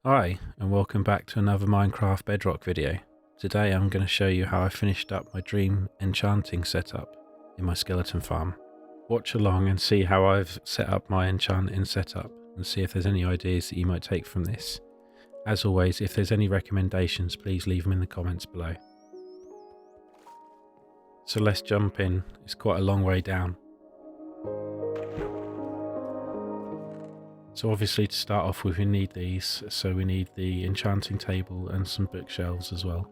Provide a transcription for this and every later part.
Hi, and welcome back to another Minecraft Bedrock video. Today I'm going to show you how I finished up my dream enchanting setup in my skeleton farm. Watch along and see how I've set up my enchanting setup and see if there's any ideas that you might take from this. As always, if there's any recommendations, please leave them in the comments below. So let's jump in. It's quite a long way down. So obviously to start off with we need these, so we need the enchanting table and some bookshelves as well.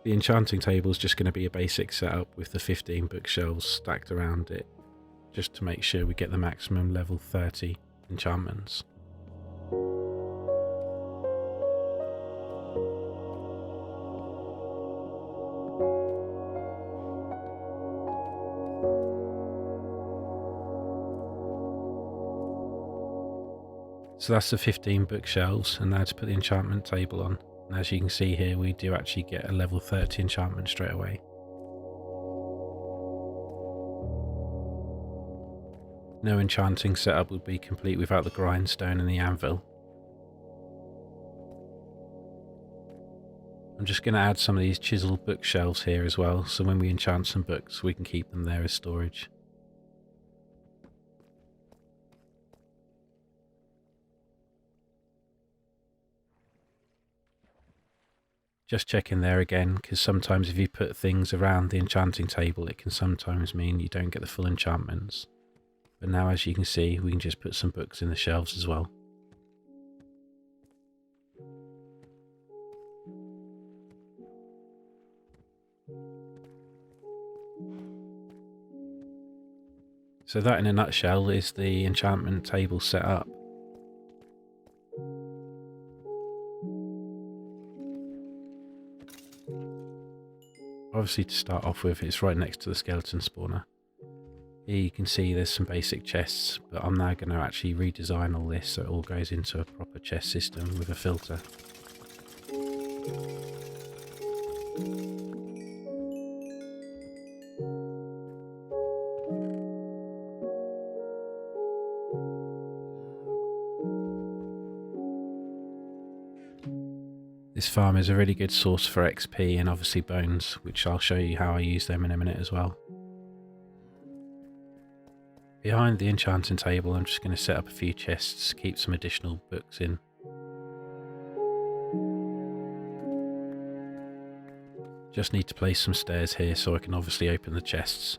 The enchanting table is just going to be a basic setup with the 15 bookshelves stacked around it, just to make sure we get the maximum level 30 enchantments. So that's the 15 bookshelves, and now to put the enchantment table on. And as you can see here, we do actually get a level 30 enchantment straight away. No enchanting setup would be complete without the grindstone and the anvil. I'm just going to add some of these chiseled bookshelves here as well, so when we enchant some books we can keep them there as storage. Just checking there again, because sometimes if you put things around the enchanting table it can sometimes mean you don't get the full enchantments. But now as you can see we can just put some books in the shelves as well. So that in a nutshell is the enchantment table set up. Obviously to start off with, it's right next to the skeleton spawner. Here you can see there's some basic chests, but I'm now going to actually redesign all this so it all goes into a proper chest system with a filter. This farm is a really good source for XP and obviously bones, which I'll show you how I use them in a minute as well. Behind the enchanting table I'm just going to set up a few chests, keep some additional books in. Just need to place some stairs here so I can obviously open the chests.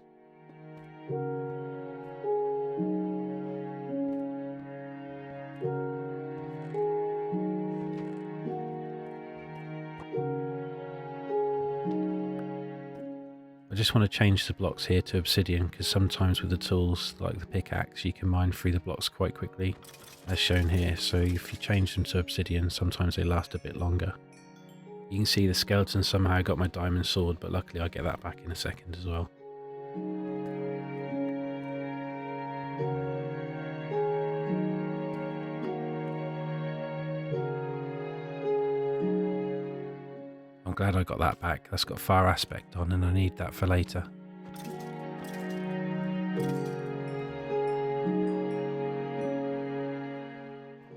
I just want to change the blocks here to obsidian, because sometimes with the tools like the pickaxe you can mine through the blocks quite quickly, as shown here. So if you change them to obsidian sometimes they last a bit longer. You can see the skeleton somehow got my diamond sword, but luckily I get that back in a second as well. I'm glad I got that back. That's got fire aspect on and I need that for later.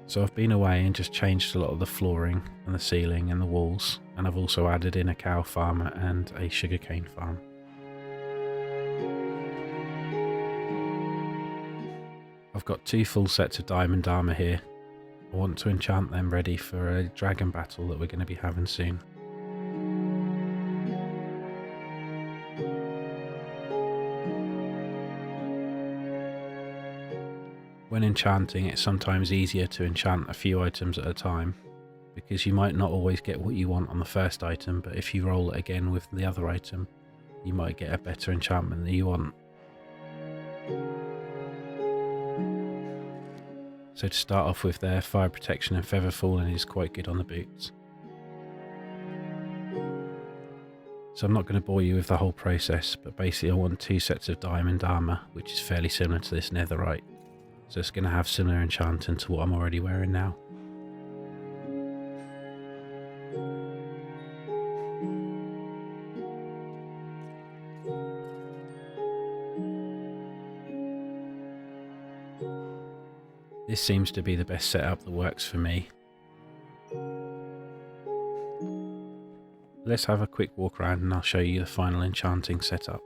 So I've been away and just changed a lot of the flooring and the ceiling and the walls, and I've also added in a cow farm and a sugarcane farm. I've got 2 full sets of diamond armor here. I want to enchant them ready for a dragon battle that we're going to be having soon. When enchanting, it's sometimes easier to enchant a few items at a time, because you might not always get what you want on the first item, but if you roll it again with the other item, you might get a better enchantment that you want. So to start off with there, fire protection and feather falling is quite good on the boots. So I'm not going to bore you with the whole process, but basically I want 2 sets of diamond armor, which is fairly similar to this netherite. So it's going to have similar enchanting to what I'm already wearing now. This seems to be the best setup that works for me. Let's have a quick walk around and I'll show you the final enchanting setup.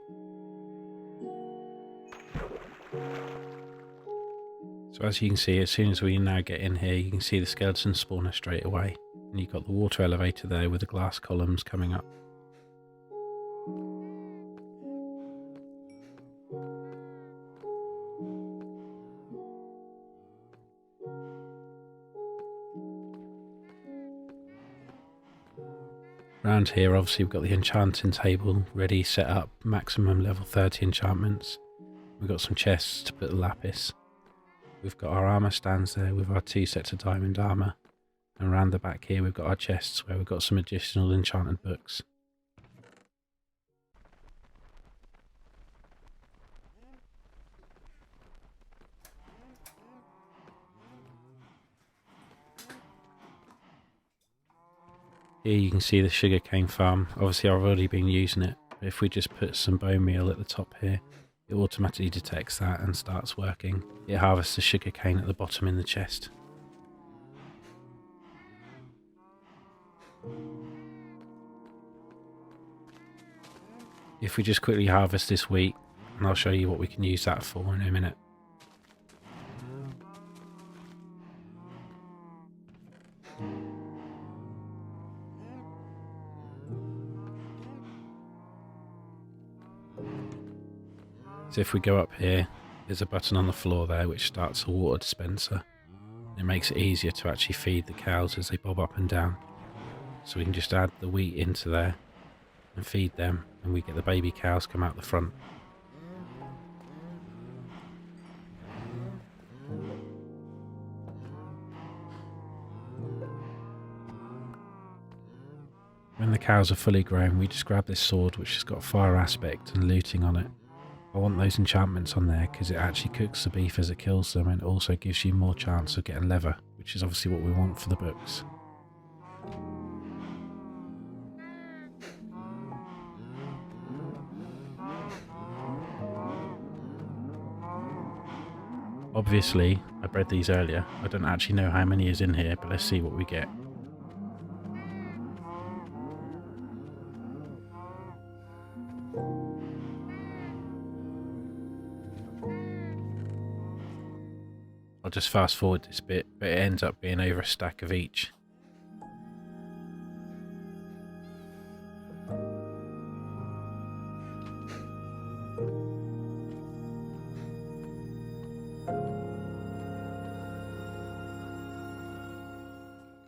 So as you can see, as soon as we now get in here, you can see the skeleton spawner straight away. And you've got the water elevator there with the glass columns coming up. Around here, obviously, we've got the enchanting table ready, set up, maximum level 30 enchantments. We've got some chests to put the lapis. We've got our armour stands there with our 2 sets of diamond armour. And around the back here, we've got our chests where we've got some additional enchanted books. Here you can see the sugarcane farm. Obviously I've already been using it, but if we just put some bone meal at the top here, it automatically detects that and starts working. It harvests the sugarcane at the bottom in the chest. If we just quickly harvest this wheat, and I'll show you what we can use that for in a minute. So if we go up here, there's a button on the floor there which starts a water dispenser. It makes it easier to actually feed the cows as they bob up and down. So we can just add the wheat into there and feed them, and we get the baby cows come out the front. When the cows are fully grown, we just grab this sword which has got fire aspect and looting on it. I want those enchantments on there because it actually cooks the beef as it kills them, and it also gives you more chance of getting leather, which is obviously what we want for the books. Obviously, I bred these earlier. I don't actually know how many is in here, but let's see what we get. I'll just fast forward this bit, but it ends up being over a stack of each.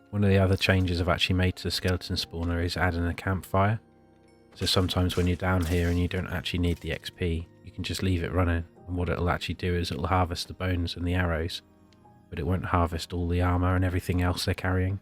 One of the other changes I've actually made to the skeleton spawner is adding a campfire. So sometimes when you're down here and you don't actually need the XP, you can just leave it running, and what it'll actually do is it'll harvest the bones and the arrows, but it won't harvest all the armour and everything else they're carrying.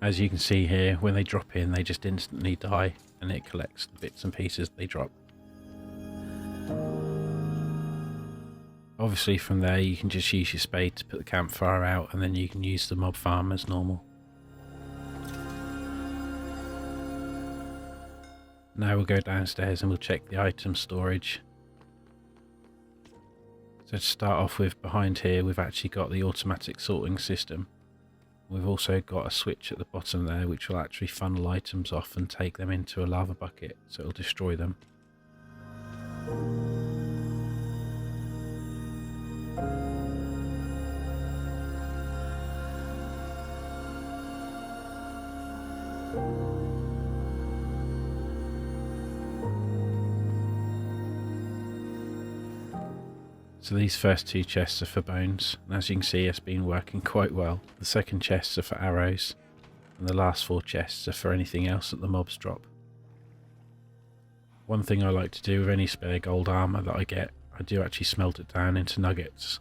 As you can see here, when they drop in, they just instantly die, and it collects the bits and pieces they drop. Obviously from there you can just use your spade to put the campfire out, and then you can use the mob farm as normal. Now we'll go downstairs and we'll check the item storage. So to start off with, behind here we've actually got the automatic sorting system. We've also got a switch at the bottom there which will actually funnel items off and take them into a lava bucket, so it'll destroy them. So these first 2 chests are for bones, and as you can see it's been working quite well. The second chests are for arrows, and the last 4 chests are for anything else that the mobs drop. One thing I like to do with any spare gold armour that I get, I do actually smelt it down into nuggets.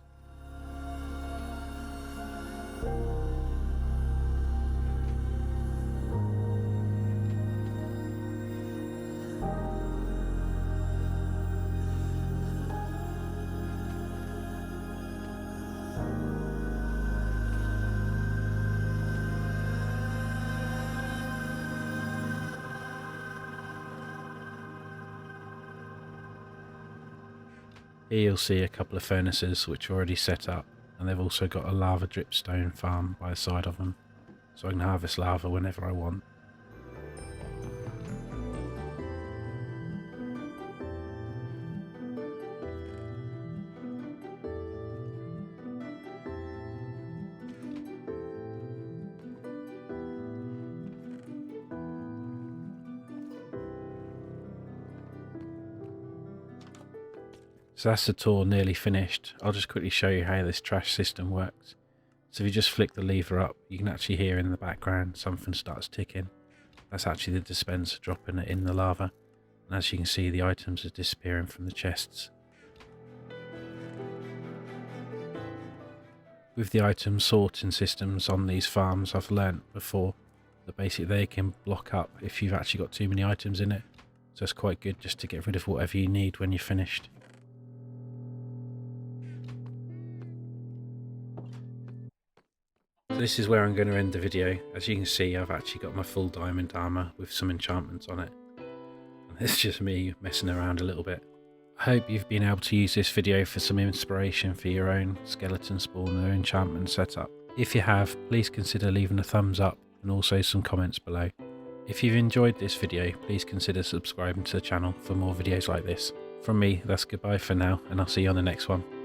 Here you'll see a couple of furnaces which are already set up, and they've also got a lava dripstone farm by the side of them, so I can harvest lava whenever I want. So that's the tour nearly finished. I'll just quickly show you how this trash system works. So if you just flick the lever up, you can actually hear in the background something starts ticking. That's actually the dispenser dropping it in the lava. And as you can see, the items are disappearing from the chests. With the item sorting systems on these farms, I've learnt before that basically they can block up if you've actually got too many items in it. So it's quite good just to get rid of whatever you need when you're finished. This is where I'm going to end the video. As you can see, I've actually got my full diamond armor with some enchantments on it. And it's just me messing around a little bit. I hope you've been able to use this video for some inspiration for your own skeleton spawn or enchantment setup. If you have, please consider leaving a thumbs up and also some comments below. If you've enjoyed this video, please consider subscribing to the channel for more videos like this. From me, that's goodbye for now, and I'll see you on the next one.